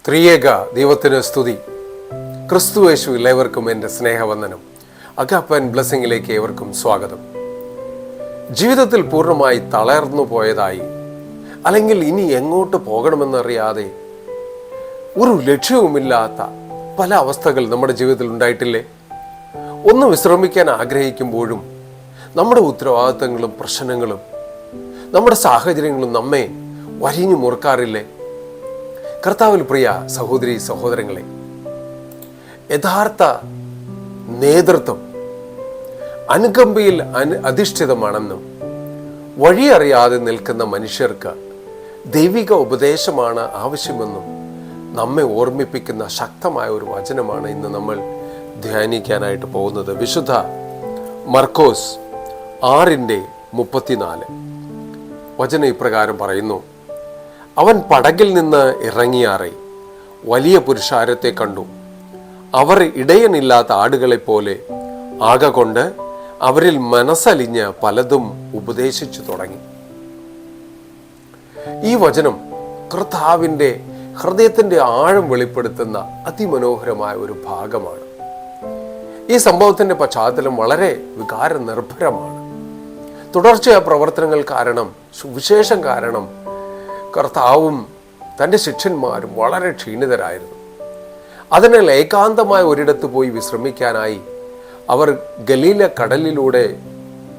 ത്രിയേക ദൈവത്തിന് സ്തുതി. ക്രിസ്തുയേശുവിൽ ഏവർക്കും എൻ്റെ സ്നേഹവന്ദനം. അഗാപ്പൻ ബ്ലെസ്സിങ്ങിലേക്ക് ഏവർക്കും സ്വാഗതം. ജീവിതത്തിൽ പൂർണ്ണമായി തളർന്നു പോയതായി, അല്ലെങ്കിൽ ഇനി എങ്ങോട്ട് പോകണമെന്നറിയാതെ ഒരു ലക്ഷ്യവുമില്ലാത്ത പല അവസ്ഥകൾ നമ്മുടെ ജീവിതത്തിൽ ഉണ്ടായിട്ടില്ലേ? ഒന്ന് വിശ്രമിക്കാൻ ആഗ്രഹിക്കുമ്പോഴും നമ്മുടെ ഉത്തരവാദിത്തങ്ങളും പ്രശ്നങ്ങളും നമ്മുടെ സാഹചര്യങ്ങളും നമ്മെ വരിഞ്ഞു മുറുക്കാറില്ലേ? കർത്താവിൽ പ്രിയ സഹോദരി സഹോദരങ്ങളെ, യഥാർത്ഥ നേതൃത്വം അനുകമ്പയിൽ അധിഷ്ഠിതമാണെന്നും വഴിയറിയാതെ നിൽക്കുന്ന മനുഷ്യർക്ക് ദൈവിക ഉപദേശമാണ് ആവശ്യമെന്നും നമ്മെ ഓർമ്മിപ്പിക്കുന്ന ശക്തമായ ഒരു വചനമാണ് ഇന്ന് നമ്മൾ ധ്യാനിക്കാനായിട്ട് പോകുന്നത്. വിശുദ്ധ മർക്കോസ് 6:34 വചനം ഇപ്രകാരം പറയുന്നു: അവൻ പടകിൽ നിന്ന് ഇറങ്ങിയാറെ വലിയ പുരുഷാരത്തെ കണ്ടു. അവർ ഇടയനില്ലാത്ത ആടുകളെപ്പോലെ ആകൊണ്ട് അവരിൽ മനസ്സലിഞ്ഞ് പലതും ഉപദേശിച്ചു തുടങ്ങി. ഈ വചനം കർത്താവിൻ്റെ ഹൃദയത്തിൻ്റെ ആഴം വെളിപ്പെടുത്തുന്ന അതിമനോഹരമായ ഒരു ഭാഗമാണ്. ഈ സംഭവത്തിൻ്റെ പശ്ചാത്തലം വളരെ വികാര നിർഭരമാണ്. തുടർച്ചയായ പ്രവർത്തനങ്ങൾ കാരണം, സുവിശേഷം കാരണം കർത്താവും തൻ്റെ ശിഷ്യന്മാരും വളരെ ക്ഷീണിതരായിരുന്നു. അതിനാൽ ഏകാന്തമായ ഒരിടത്ത് പോയി വിശ്രമിക്കാനായി അവർ ഗലീല കടലിലൂടെ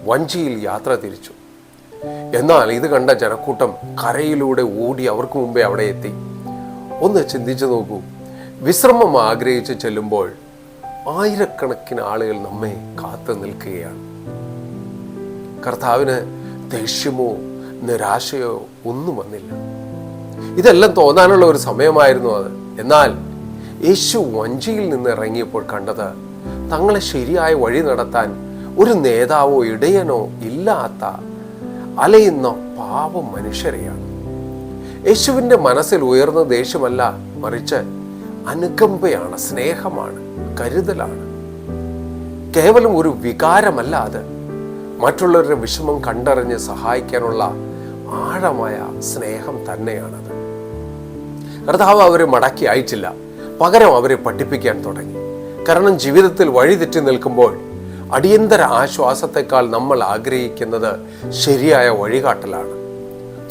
വഞ്ചിയിൽ യാത്ര തിരിച്ചു. എന്നാൽ ഇത് കണ്ട ജനക്കൂട്ടം കരയിലൂടെ ഓടി അവർക്ക് മുമ്പേ അവിടെ എത്തി. ഒന്ന് ചിന്തിച്ചു നോക്കൂ, വിശ്രമം ആഗ്രഹിച്ച് ചെല്ലുമ്പോൾ ആയിരക്കണക്കിന് ആളുകൾ നമ്മെ കാത്തു നിൽക്കുകയാണ്. കർത്താവിന് ദേഷ്യമോ നിരാശയോ ഒന്നും വന്നില്ല. ഇതെല്ലാം തോന്നാനുള്ള ഒരു സമയമായിരുന്നു അത്. എന്നാൽ യേശു വഞ്ചിയിൽ നിന്ന് ഇറങ്ങിയപ്പോൾ കണ്ടത് തങ്ങളെ ശരിയായ വഴി നടത്താൻ ഒരു നേതാവോ ഇടയനോ ഇല്ലാത്ത അലയുന്ന പാവം മനുഷ്യരെയാണ്. യേശുവിൻ്റെ മനസ്സിൽ ഉയർന്ന ദേഷ്യമല്ല, മറിച്ച് അനുകമ്പയാണ്, സ്നേഹമാണ്, കരുതലാണ്. കേവലം ഒരു വികാരമല്ല അത്, മറ്റുള്ളവരുടെ വിഷമം കണ്ടറിഞ്ഞ് സഹായിക്കാനുള്ള ആഴമായ സ്നേഹം തന്നെയാണത്. കർത്താവ് അവരെ മടക്കി അയച്ചില്ല, പകരം അവരെ പഠിപ്പിക്കാൻ തുടങ്ങി. കാരണം ജീവിതത്തിൽ വഴിതെറ്റി നിൽക്കുമ്പോൾ അടിയന്തര ആശ്വാസത്തെക്കാൾ നമ്മൾ ആഗ്രഹിക്കുന്നത് ശരിയായ വഴികാട്ടലാണ്.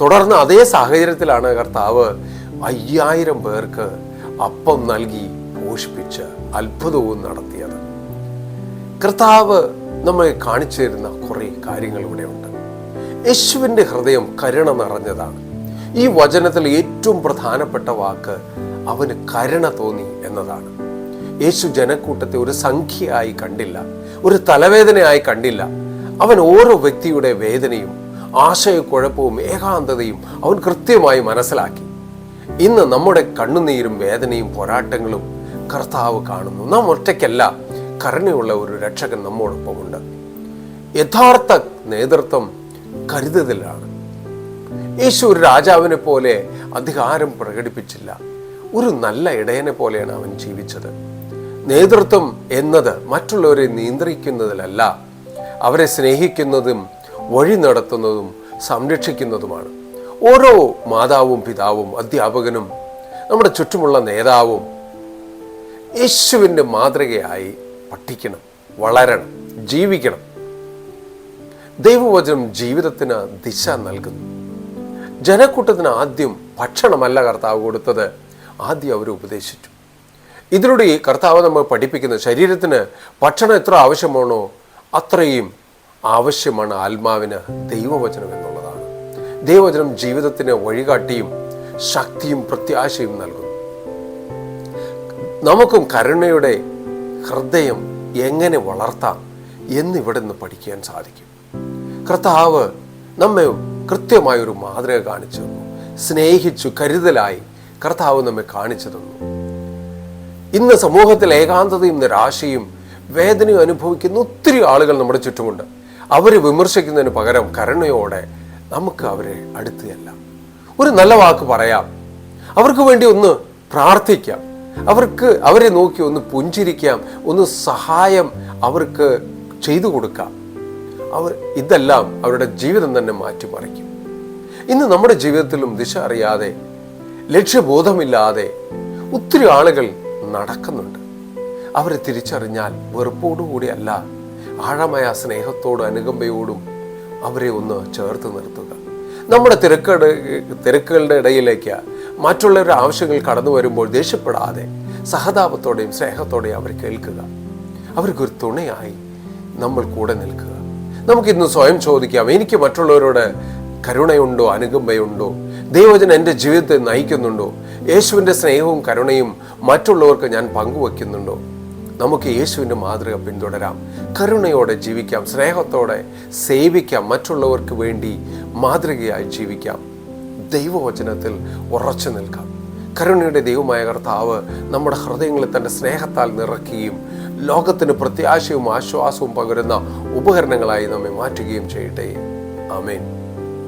തുടർന്ന് അതേ സാഹചര്യത്തിലാണ് കർത്താവ് 5000 പേർക്ക് അപ്പം നൽകി പോഷിപ്പിച്ച് അത്ഭുതവും നടത്തിയത്. കർത്താവ് നമ്മെ കാണിച്ചു തരുന്ന കുറേ കാര്യങ്ങൾ ഇവിടെയുണ്ട്. യേശുവിൻ്റെ ഹൃദയം കരുണ നിറഞ്ഞതാണ്. ഈ വചനത്തിൽ ഏറ്റവും പ്രധാനപ്പെട്ട വാക്ക് അവന് കരുണ തോന്നി എന്നതാണ്. യേശു ജനക്കൂട്ടത്തെ ഒരു സംഖ്യയായി കണ്ടില്ല, ഒരു തലവേദനയായി കണ്ടില്ല. അവൻ ഓരോ വ്യക്തിയുടെ വേദനയും ആശയക്കുഴപ്പവും ഏകാന്തതയും അവൻ കൃത്യമായി മനസ്സിലാക്കി. ഇന്ന് നമ്മുടെ കണ്ണുനീരും വേദനയും പോരാട്ടങ്ങളും കർത്താവ് കാണുന്നു. നാം ഒറ്റയ്ക്കല്ല, കരുണയുള്ള ഒരു രക്ഷകൻ നമ്മോടൊപ്പമുണ്ട്. യഥാർത്ഥ നേതൃത്വം കരുതലാണ്. യേശു ഒരു രാജാവിനെ പോലെ അധികാരം പ്രകടിപ്പിച്ചില്ല, ഒരു നല്ല ഇടയനെ പോലെയാണ് അവൻ ജീവിച്ചത്. നേതൃത്വം എന്നത് മറ്റുള്ളവരെ നിയന്ത്രിക്കുന്നതിലല്ല, അവരെ സ്നേഹിക്കുന്നതും വഴി നടത്തുന്നതും സംരക്ഷിക്കുന്നതുമാണ്. ഓരോ മാതാവും പിതാവും അധ്യാപകനും നമ്മുടെ ചുറ്റുമുള്ള നേതാവും യേശുവിൻ്റെ മാതൃകയായി പഠിക്കണം, വളരണം, ജീവിക്കണം. ദൈവവചനം ജീവിതത്തിന് ദിശ നൽകുന്നു. ജനക്കൂട്ടത്തിന് ആദ്യം ഭക്ഷണമല്ല കർത്താവ് കൊടുത്തത്, ആദ്യം അവർ ഉപദേശിച്ചു. ഇതിലൂടെ കർത്താവ് നമ്മൾ പഠിപ്പിക്കുന്നത് ശരീരത്തിന് ഭക്ഷണം എത്ര ആവശ്യമാണോ അത്രയും ആവശ്യമാണ് ആത്മാവിന് ദൈവവചനം എന്നുള്ളതാണ്. ദൈവവചനം ജീവിതത്തിന് വഴികാട്ടിയും ശക്തിയും പ്രത്യാശയും നൽകുന്നു. നമുക്കും കരുണയുടെ ഹൃദയം എങ്ങനെ വളർത്താം എന്നിവിടെ നിന്ന് പഠിക്കാൻ സാധിക്കും. കർത്താവ് നമ്മെ കൃത്യമായൊരു മാതൃക കാണിച്ചു തന്നു. സ്നേഹിച്ചു കരുതലായി കർത്താവ് നമ്മെ കാണിച്ചു തന്നു. ഇന്ന് സമൂഹത്തിൽ ഏകാന്തതയും നിരാശയും വേദനയും അനുഭവിക്കുന്ന ഒത്തിരി ആളുകൾ നമ്മുടെ ചുറ്റുമുണ്ട്. അവരെ വിമർശിക്കുന്നതിന് പകരം കരുണയോടെ നമുക്ക് അവരെ അടുത്തല്ല, ഒരു നല്ല വാക്ക് പറയാം, അവർക്ക് വേണ്ടി ഒന്ന് പ്രാർത്ഥിക്കാം, അവരെ നോക്കി ഒന്ന് പുഞ്ചിരിക്കാം, ഒന്ന് സഹായം അവർക്ക് ചെയ്തു കൊടുക്കാം. ഇതെല്ലാം അവരുടെ ജീവിതം തന്നെ മാറ്റിമറിക്കും. ഇന്ന് നമ്മുടെ ജീവിതത്തിലും ദിശ അറിയാതെ, ലക്ഷ്യബോധമില്ലാതെ ഒത്തിരി ആളുകൾ നടക്കുന്നുണ്ട്. അവരെ തിരിച്ചറിഞ്ഞാൽ വെറുപ്പോടുകൂടിയല്ല, ആഴമായ സ്നേഹത്തോടും അനുകമ്പയോടും അവരെ ഒന്ന് ചേർത്ത് നിർത്തുക. നമ്മുടെ തിരക്കുകളുടെ ഇടയിലേക്ക് മറ്റുള്ളവരുടെ ആവശ്യങ്ങൾ കടന്നു വരുമ്പോൾ ദേഷ്യപ്പെടാതെ സഹതാപത്തോടെയും സ്നേഹത്തോടെയും അവർ കേൾക്കുക. അവർക്കൊരു തുണയായി നമ്മൾ കൂടെ നിൽക്കുക. നമുക്കിന്ന് സ്വയം ചോദിക്കാം, എനിക്ക് മറ്റുള്ളവരോട് കരുണയുണ്ടോ, അനുകമ്പയുണ്ടോ? ദൈവവചനം എൻ്റെ ജീവിതത്തെ നയിക്കുന്നുണ്ടോ? യേശുവിൻ്റെ സ്നേഹവും കരുണയും മറ്റുള്ളവർക്ക് ഞാൻ പങ്കുവെക്കുന്നുണ്ടോ? നമുക്ക് യേശുവിൻ്റെ മാതൃക പിന്തുടരാം, കരുണയോടെ ജീവിക്കാം, സ്നേഹത്തോടെ സേവിക്കാം, മറ്റുള്ളവർക്ക് വേണ്ടി മാതൃകയായി ജീവിക്കാം, ദൈവവചനത്തിൽ ഉറച്ചു നിൽക്കാം. കരുണയുടെ ദൈവമായ കർത്താവ് നമ്മുടെ ഹൃദയങ്ങളെ തൻ്റെ സ്നേഹത്താൽ നിറയ്ക്കുകയും ലോകത്തിന് പ്രത്യാശയും ആശ്വാസവും പകരുന്ന ഉപകരണങ്ങളായി നമ്മെ മാറ്റുകയും ചെയ്യട്ടെ. ആമേൻ.